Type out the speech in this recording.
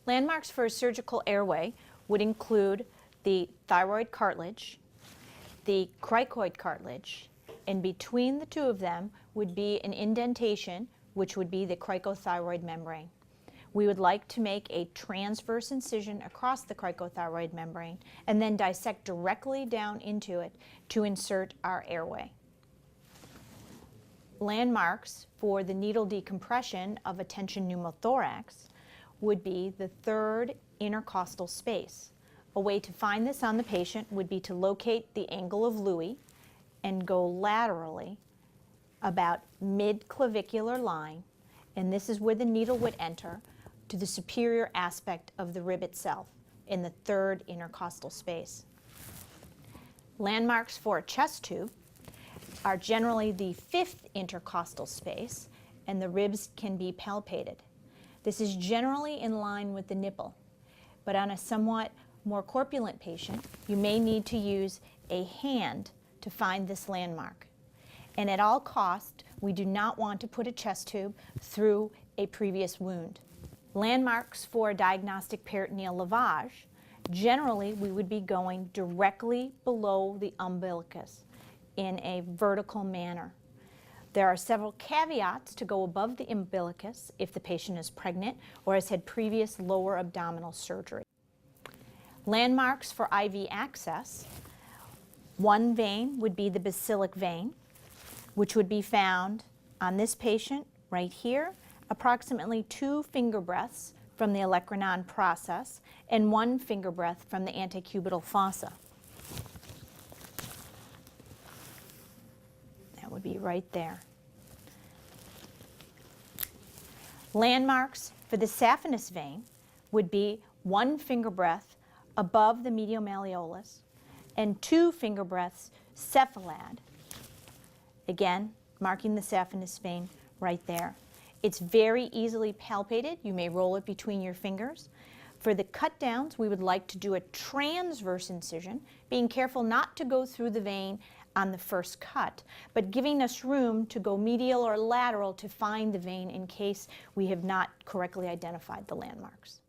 Landmarks for a surgical airway would include the thyroid cartilage, the cricoid cartilage, and between the two of them would be an indentation, which would be the cricothyroid membrane. We would like to make a transverse incision across the cricothyroid membrane and then dissect directly down into it to insert our airway. Landmarks for the needle decompression of a tension pneumothorax would be the third intercostal space. A way to find this on the patient would be to locate the angle of Louis and go laterally about mid-clavicular line, and this is where the needle would enter, to the superior aspect of the rib itself in the third intercostal space. Landmarks for a chest tube are generally the fifth intercostal space, and the ribs can be palpated. This is generally in line with the nipple, but on a somewhat more corpulent patient, you may need to use a hand to find this landmark. And at all costs, we do not want to put a chest tube through a previous wound. Landmarks for diagnostic peritoneal lavage, generally we would be going directly below the umbilicus in a vertical manner. There are several caveats to go above the umbilicus if the patient is pregnant or has had previous lower abdominal surgery. Landmarks for IV access, one vein would be the basilic vein, which would be found on this patient right here, approximately 2 finger breaths from the olecranon process and 1 finger breath from the antecubital fossa. That would be right there. Landmarks for the saphenous vein would be 1 finger breath above the medial malleolus and 2 finger breaths cephalad. Again, marking the saphenous vein right there. It's very easily palpated. You may roll it between your fingers. For the cut downs, we would like to do a transverse incision, being careful not to go through the vein on the first cut, but giving us room to go medial or lateral to find the vein in case we have not correctly identified the landmarks.